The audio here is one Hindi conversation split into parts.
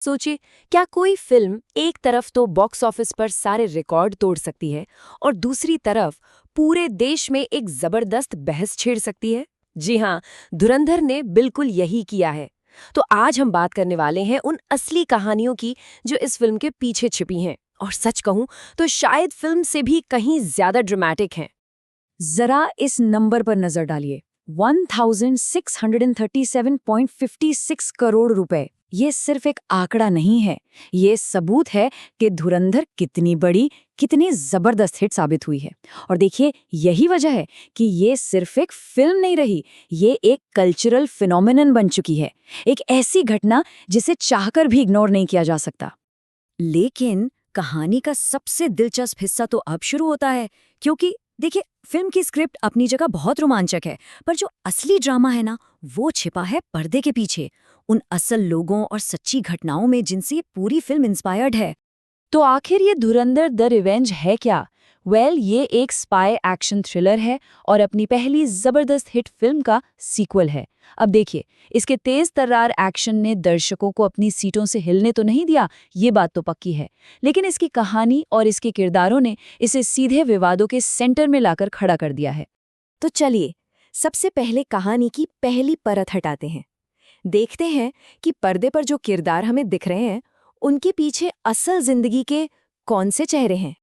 सोचिए, क्या कोई फिल्म एक तरफ तो बॉक्स ऑफिस पर सारे रिकॉर्ड तोड़ सकती है और दूसरी तरफ पूरे देश में एक जबरदस्त बहस छेड़ सकती है। जी हाँ, धुरंधर ने बिल्कुल यही किया है। तो आज हम बात करने वाले हैं उन असली कहानियों की जो इस फिल्म के पीछे छिपी हैं, और सच कहूं तो शायद फिल्म से भी कहीं ज्यादा ड्रामेटिक हैं। जरा इस नंबर पर नजर डालिए। 1637.56 करोड़ रुपए। ये सिर्फ एक आंकड़ा नहीं है, ये सबूत है कि धुरंधर कितनी बड़ी, कितनी जबरदस्त हिट साबित हुई है। और देखिए, यही वजह है कि ये सिर्फ एक फिल्म नहीं रही, ये एक कल्चरल फिनोमिनन बन चुकी है। एक ऐसी घटना जिसे चाहकर भी इग्नोर नहीं किया जा सकता। लेकिन कहानी का सबसे दिलचस्प हिस्सा तो अब शुरू होता है, क्योंकि देखिए, फिल्म की स्क्रिप्ट अपनी जगह बहुत रोमांचक है, पर जो असली ड्रामा है ना, वो छिपा है पर्दे के पीछे, उन असल लोगों और सच्ची घटनाओं में जिनसे ये पूरी फिल्म इंस्पायर्ड है। तो आखिर ये धुरंधर द रिवेंज है क्या? ये एक स्पाई एक्शन थ्रिलर है और अपनी पहली जबरदस्त हिट फिल्म का सीक्वल है। अब देखिए, इसके तेज तर्रार एक्शन ने दर्शकों को अपनी सीटों से हिलने तो नहीं दिया, ये बात तो पक्की है, लेकिन इसकी कहानी और इसके किरदारों ने इसे सीधे विवादों के सेंटर में लाकर खड़ा कर दिया है। तो चलिए, सबसे पहले कहानी की पहली परत हटाते हैं। देखते हैं कि पर्दे पर जो किरदार हमें दिख रहे हैं, उनके पीछे असल जिंदगी के कौन से चेहरे हैं।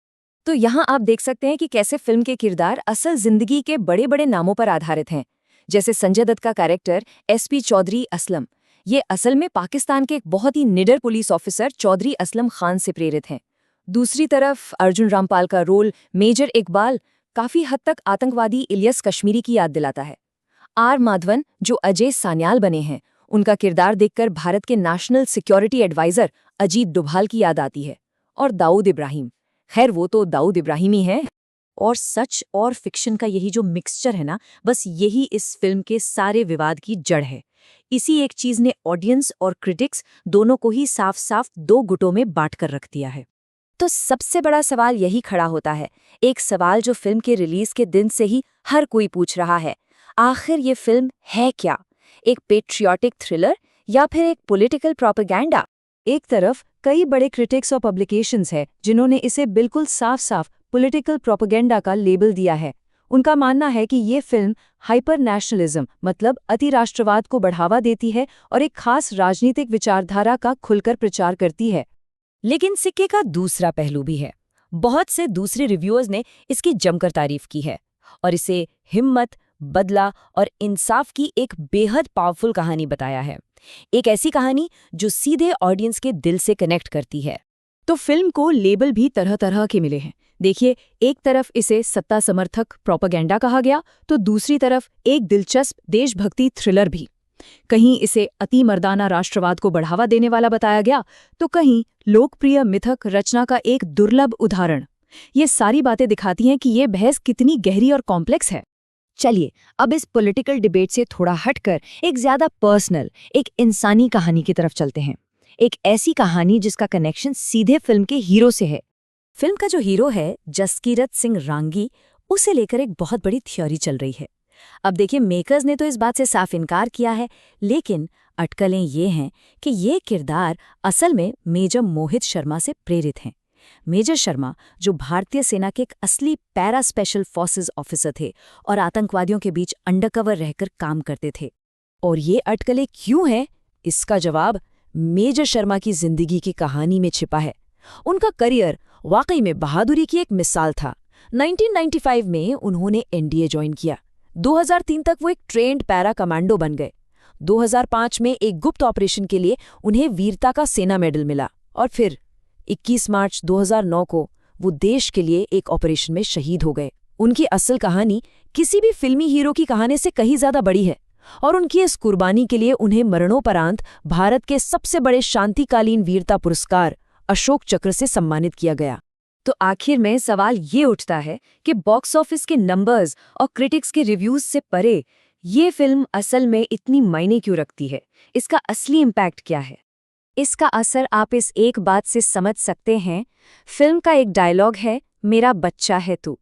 तो यहाँ आप देख सकते हैं कि कैसे फिल्म के किरदार असल जिंदगी के बड़े बड़े नामों पर आधारित हैं। जैसे संजय दत्त का कैरेक्टर एसपी चौधरी असलम, ये असल में पाकिस्तान के एक बहुत ही निडर पुलिस ऑफिसर चौधरी असलम खान से प्रेरित हैं। दूसरी तरफ अर्जुन रामपाल का रोल मेजर इकबाल काफी हद तक आतंकवादी इलियस कश्मीरी की याद दिलाता है। आर माधवन जो अजय सान्याल बने हैं, उनका किरदार देखकर भारत के national security adviser Ajit Doval की याद आती है। और दाऊद इब्राहिम, खैर वो तो दाऊद इब्राहिम ही है। और सच और फिक्शन का यही जो मिक्सचर है ना, बस यही इस फिल्म के सारे विवाद की जड़ है। इसी एक चीज ने ऑडियंस और क्रिटिक्स दोनों को ही साफ साफ दो गुटों में बांट कर रख दिया है। तो सबसे बड़ा सवाल यही खड़ा होता है, एक सवाल जो फिल्म के रिलीज के दिन से ही हर कोई पूछ रहा है। आखिर ये फिल्म है क्या? एक पेट्रियाटिक थ्रिलर या फिर एक पॉलिटिकल प्रोपेगेंडा? एक तरफ कई बड़े क्रिटिक्स और पब्लिकेशंस हैं जिन्होंने इसे बिल्कुल साफ साफ पॉलिटिकल प्रोपेगेंडा का लेबल दिया है। उनका मानना है कि ये फिल्म हाइपर नेशनलिज्म मतलब अति राष्ट्रवाद को बढ़ावा देती है और एक खास राजनीतिक विचारधारा का खुलकर प्रचार करती है। लेकिन सिक्के का दूसरा पहलू भी है। बहुत से दूसरे रिव्यूअर्स ने इसकी जमकर तारीफ की है और इसे हिम्मत, बदला और इंसाफ की एक बेहद पावरफुल कहानी बताया है। एक ऐसी कहानी जो सीधे ऑडियंस के दिल से कनेक्ट करती है। तो फिल्म को लेबल भी तरह तरह के मिले हैं। देखिए, एक तरफ इसे सत्ता समर्थक प्रोपेगेंडा कहा गया, तो दूसरी तरफ एक दिलचस्प देशभक्ति थ्रिलर भी। कहीं इसे अति मर्दाना राष्ट्रवाद को बढ़ावा देने वाला बताया गया, तो कहीं लोकप्रिय मिथक रचना का एक दुर्लभ उदाहरण। ये सारी बातें दिखाती हैं कि ये बहस कितनी गहरी और कॉम्प्लेक्स है। चलिए, अब इस पॉलिटिकल डिबेट से थोड़ा हटकर एक ज्यादा पर्सनल, एक इंसानी कहानी की तरफ चलते हैं। एक ऐसी कहानी जिसका कनेक्शन सीधे फिल्म के हीरो से है। फिल्म का जो हीरो है जसकीरत सिंह रांगी, उसे लेकर एक बहुत बड़ी थ्योरी चल रही है। अब देखिए, मेकर्स ने तो इस बात से साफ इनकार किया है, लेकिन अटकलें ये हैं कि ये किरदार असल में मेजर मोहित शर्मा से प्रेरित हैं। मेजर शर्मा जो भारतीय सेना के एक असली पैरा स्पेशल फोर्सेस ऑफिसर थे और आतंकवादियों के बीच अंडरकवर रहकर काम करते थे। और ये अटकलें क्यों हैं? इसका जवाब मेजर शर्मा की जिंदगी की कहानी में छिपा है। उनका करियर वाकई में बहादुरी की एक मिसाल था। 1995 में उन्होंने एनडीए ज्वाइन किया। 2003 तक वो एक ट्रेंड पैरा कमांडो बन गए। 2005 में एक गुप्त ऑपरेशन के लिए उन्हें वीरता का सेना मेडल मिला और फिर 21 मार्च 2009 को वो देश के लिए एक ऑपरेशन में शहीद हो गए। उनकी असल कहानी किसी भी फिल्मी हीरो की कहानी से कहीं ज्यादा बड़ी है और उनकी इस कुर्बानी के लिए उन्हें मरणोपरांत भारत के सबसे बड़े शांतिकालीन वीरता पुरस्कार अशोक चक्र से सम्मानित किया गया। तो आखिर में सवाल ये उठता है कि बॉक्स ऑफिस के नंबर्स और क्रिटिक्स के रिव्यूज से परे ये फिल्म असल में इतनी मायने क्यों रखती है? इसका असली इम्पैक्ट क्या है? इसका असर आप इस एक बात से समझ सकते हैं। फिल्म का एक डायलॉग है, मेरा बच्चा है तू।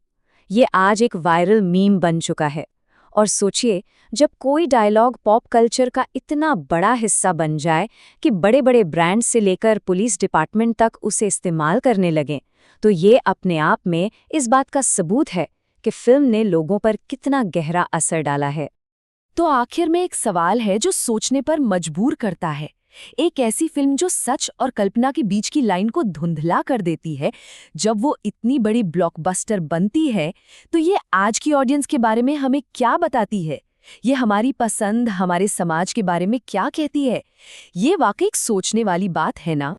ये आज एक वायरल मीम बन चुका है और सोचिए, जब कोई डायलॉग पॉप कल्चर का इतना बड़ा हिस्सा बन जाए कि बड़े-बड़े ब्रांड से लेकर पुलिस डिपार्टमेंट तक उसे इस्तेमाल करने लगें, तो ये अपने आप में इस बात का सबूत है कि फिल्म ने लोगों पर कितना गहरा असर डाला है। तो आखिर में एक सवाल है जो सोचने पर मजबूर करता है। एक ऐसी फिल्म जो सच और कल्पना के बीच की लाइन को धुंधला कर देती है, जब वो इतनी बड़ी ब्लॉकबस्टर बनती है, तो ये आज की ऑडियंस के बारे में हमें क्या बताती है? ये हमारी पसंद, हमारे समाज के बारे में क्या कहती है? ये वाकई एक सोचने वाली बात है ना?